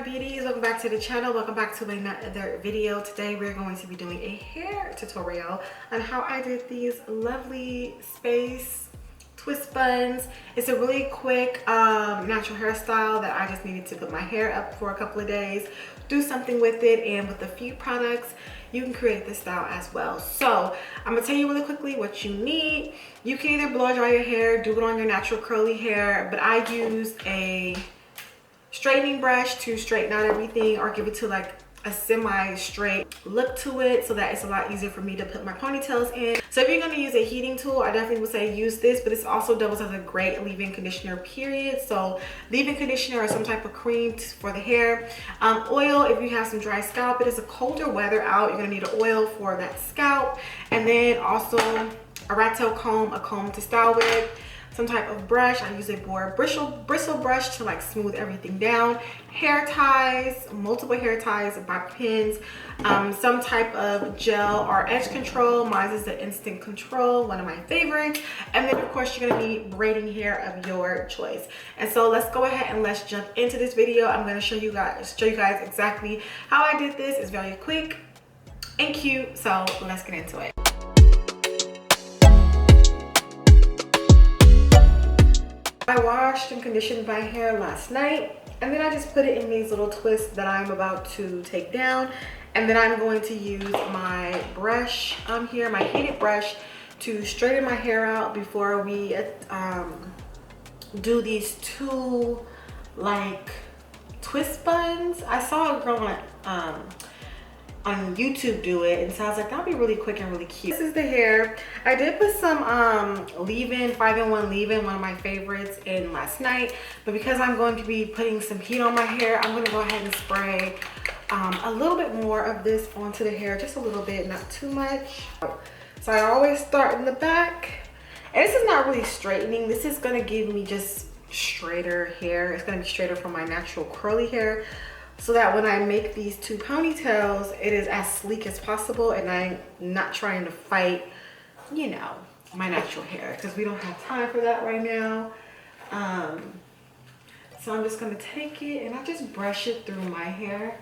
Beauties, welcome back to the channel. Welcome back to another video. Today we're going to be doing a hair tutorial on how I did these lovely space twist buns. It's a really quick natural hairstyle that I just needed to put my hair up for a couple of days, do something with it, and with a few products you can create this style as well. So I'm gonna tell you really quickly what you need. You can either blow dry your hair, do it on your natural curly hair, but I used a straightening brush to straighten out everything, or give it to like a semi-straight look to it, so that it's a lot easier for me to put my ponytails in. So if you're going to use a heating tool, I definitely would say use this, but this also doubles as a great leave-in conditioner period. So leave-in conditioner or some type of cream for the hair. Oil if you have some dry scalp. It is a colder weather out, you're going to need an oil for that scalp, and then also a rat tail comb, a comb to style with, some type of brush. I use a bristle brush to like smooth everything down. Hair ties, multiple hair ties, bobby pins, some type of gel or edge control. Mine is the Instant Control, one of my favorites. And then of course you're gonna need braiding hair of your choice. And so let's go ahead and let's jump into this video. I'm gonna show you guys exactly how I did this. It's very quick and cute, so let's get into it. I washed and conditioned my hair last night, and then I just put it in these little twists that I'm about to take down. And then I'm going to use my brush here, my heated brush, to straighten my hair out before we do these two like twist buns. I saw a girl on YouTube do it, and so I was like, that'll be really quick and really cute. This is the hair. I did put some leave-in, 5-in-1 leave-in, one of my favorites, in last night, but because I'm going to be putting some heat on my hair, I'm gonna go ahead and spray a little bit more of this onto the hair, just a little bit, not too much. So I always start in the back, and this is not really straightening. This is gonna give me just straighter hair. It's gonna be straighter from my natural curly hair, so that when I make these two ponytails, it is as sleek as possible, and I'm not trying to fight, you know, my natural hair, because we don't have time for that right now. So I'm just gonna take it and I just brush it through my hair.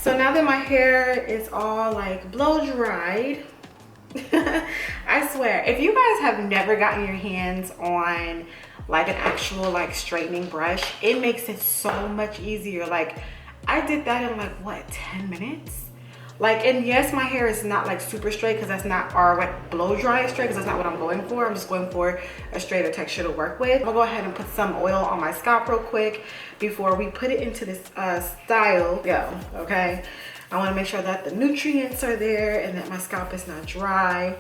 So now that my hair is all like blow dried, I swear, if you guys have never gotten your hands on like an actual like straightening brush, it makes it so much easier. Like I did that in like what, 10 minutes? Like, and yes, my hair is not like super straight, because that's not, or like blow dry straight, because that's not what I'm going for. I'm just going for a straighter texture to work with. I'm gonna go ahead and put some oil on my scalp real quick before we put it into this style. Okay, I want to make sure that the nutrients are there and that my scalp is not dry.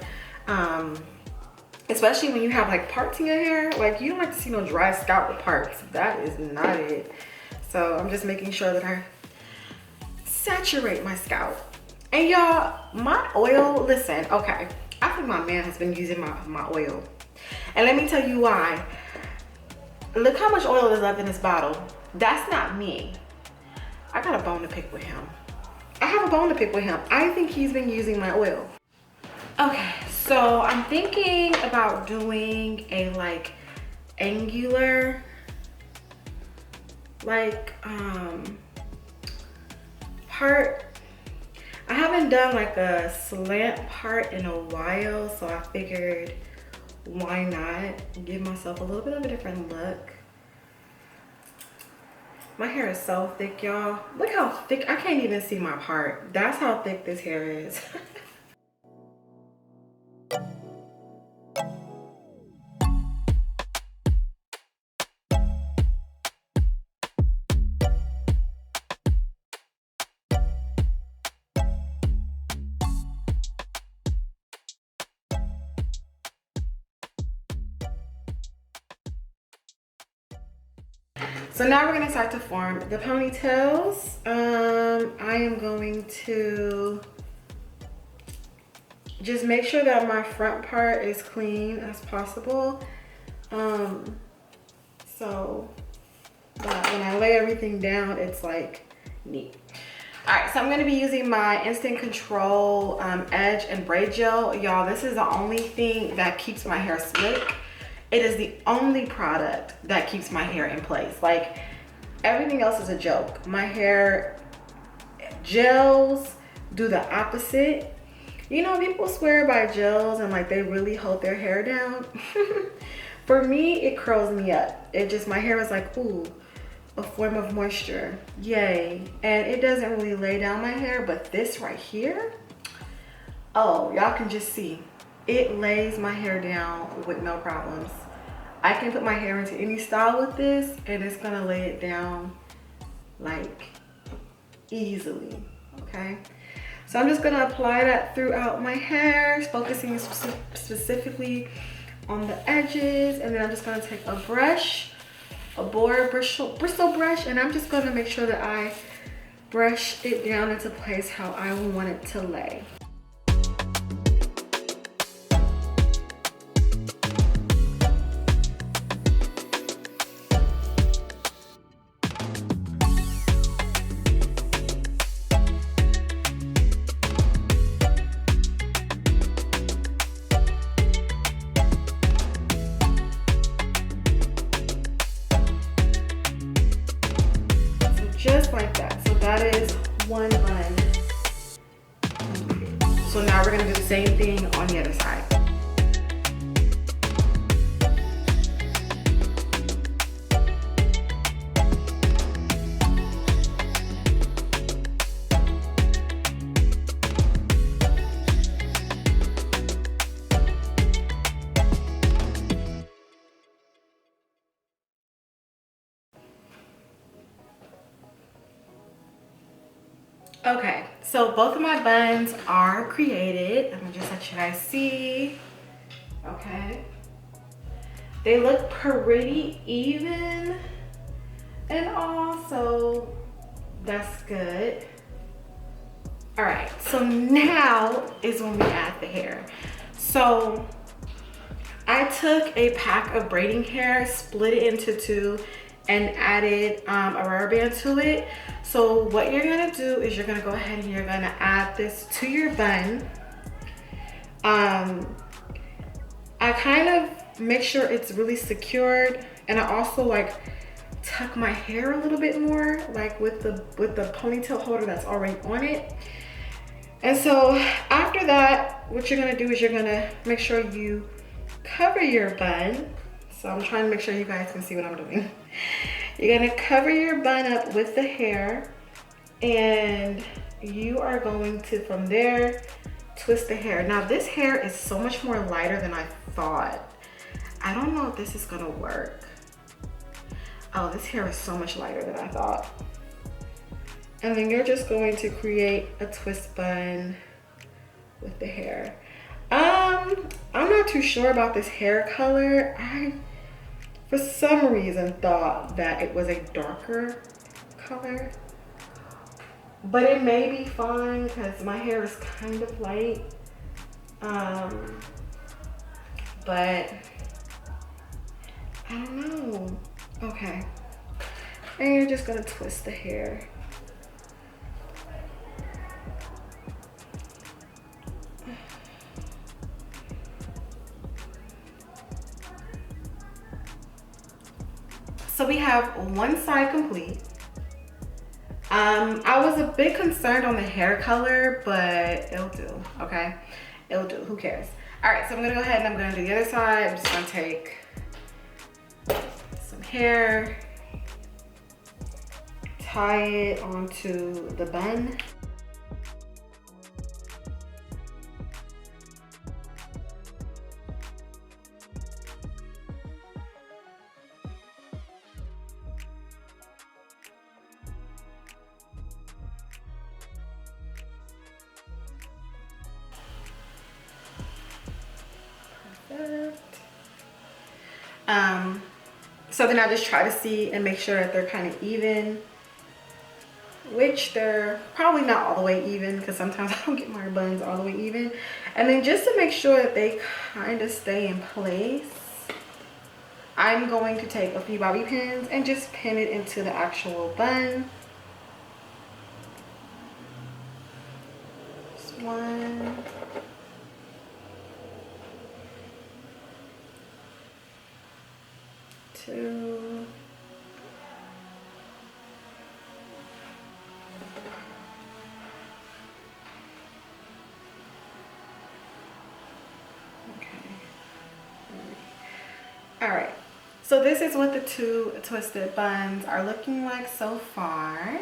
Especially when you have like parts in your hair, like you don't like to see no dry scalp with parts. That is not it. So I'm just making sure that I saturate my scalp. And y'all, my oil, listen, okay, I think my man has been using my oil, and let me tell you why. Look how much oil is left in this bottle. That's not me. I got a bone to pick with him. I have a bone to pick with him. I think he's been using my oil. Okay, so I'm thinking about doing a like angular like part. I haven't done like a slant part in a while, so I figured why not give myself a little bit of a different look. My hair is so thick, y'all. Look how thick. I can't even see my part. That's how thick this hair is. So now we're gonna start to form the ponytails. I am going to just make sure that my front part is clean as possible. So that when I lay everything down, it's like neat. All right, so I'm gonna be using my Instant Control Edge and Braid Gel. Y'all, this is the only thing that keeps my hair slick. It is the only product that keeps my hair in place. Like, everything else is a joke. My hair gels do the opposite. You know, people swear by gels and like they really hold their hair down. For me, it curls me up. It just, my hair is like, ooh, a form of moisture, yay. And it doesn't really lay down my hair, but this right here, oh, y'all can just see. It lays my hair down with no problems. I can put my hair into any style with this and it's gonna lay it down like easily, okay? So I'm just gonna apply that throughout my hair, focusing specifically on the edges, and then I'm just gonna take a brush, a boar bristle brush, and I'm just gonna make sure that I brush it down into place how I want it to lay. Just like that. So that is one bun. So now we're gonna do the same thing on the other side. Okay, so both of my buns are created. Let me just let you guys see. Okay. They look pretty even and all, so that's good. All right, so now is when we add the hair. So I took a pack of braiding hair, split it into two, and added a rubber band to it. So what you're gonna do is you're gonna go ahead and you're gonna add this to your bun. I kind of make sure it's really secured, and I also like tuck my hair a little bit more, like with the ponytail holder that's already on it. And so after that, what you're gonna do is you're gonna make sure you cover your bun. So I'm trying to make sure you guys can see what I'm doing. You're gonna cover your bun up with the hair, and you are going to, from there, twist the hair. Now this hair is so much more lighter than I thought. I don't know if this is gonna work. Oh, this hair is so much lighter than I thought. And then you're just going to create a twist bun with the hair. I'm not too sure about this hair color. I, for some reason, thought that it was a darker color, but it may be fine because my hair is kind of light. But I don't know. Okay, and you're just gonna twist the hair. So So we have one side complete. I was a bit concerned on the hair color, but it'll do, okay? It'll do, who cares? All right, so I'm gonna go ahead and I'm gonna do the other side. I'm just gonna take some hair, tie it onto the bun. So then I just try to see and make sure that they're kind of even, which they're probably not all the way even because sometimes I don't get my buns all the way even. And then just to make sure that they kind of stay in place, I'm going to take a few bobby pins and just pin it into the actual bun. Just one. Two. Okay. All right. So this is what the two twisted buns are looking like so far.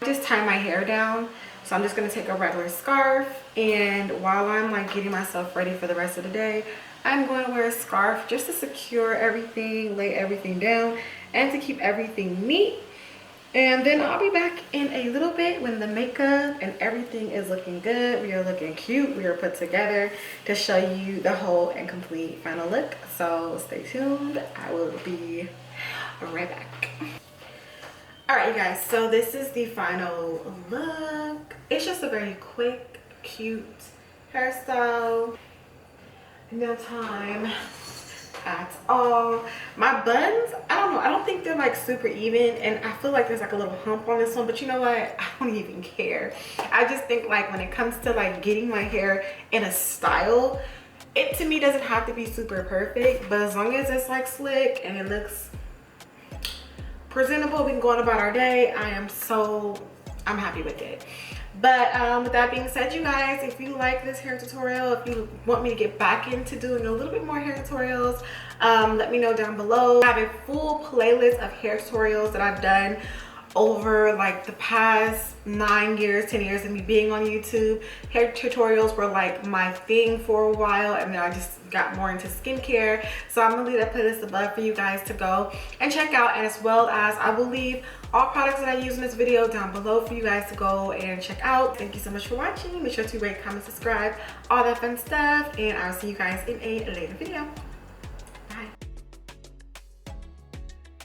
I just tie my hair down. So I'm just gonna take a regular scarf, and while I'm like getting myself ready for the rest of the day, I'm going to wear a scarf just to secure everything, lay everything down, and to keep everything neat. And then I'll be back in a little bit when the makeup and everything is looking good. We are looking cute. We are put together to show you the whole and complete final look. So stay tuned. I will be right back. All right, you guys, so this is the final look. It's just a very quick, cute hairstyle. No time at all. My buns, I don't know, I don't think they're like super even, and I feel like there's like a little hump on this one, but you know what, I don't even care. I just think like when it comes to like getting my hair in a style, it to me doesn't have to be super perfect, but as long as it's like slick and it looks presentable, we can go on about our day. I'm happy with it. But with that being said, you guys, if you like this hair tutorial, if you want me to get back into doing a little bit more hair tutorials, let me know down below. I have a full playlist of hair tutorials that I've done over like the past 9 years, 10 years of me being on YouTube. Hair tutorials were like my thing for a while, and then I just got more into skincare. So I'm gonna leave that playlist above for you guys to go and check out, and as well as I will leave all products that I use in this video down below for you guys to go and check out. Thank you so much for watching. Make sure to rate, comment, subscribe, all that fun stuff, and I'll see you guys in a later video.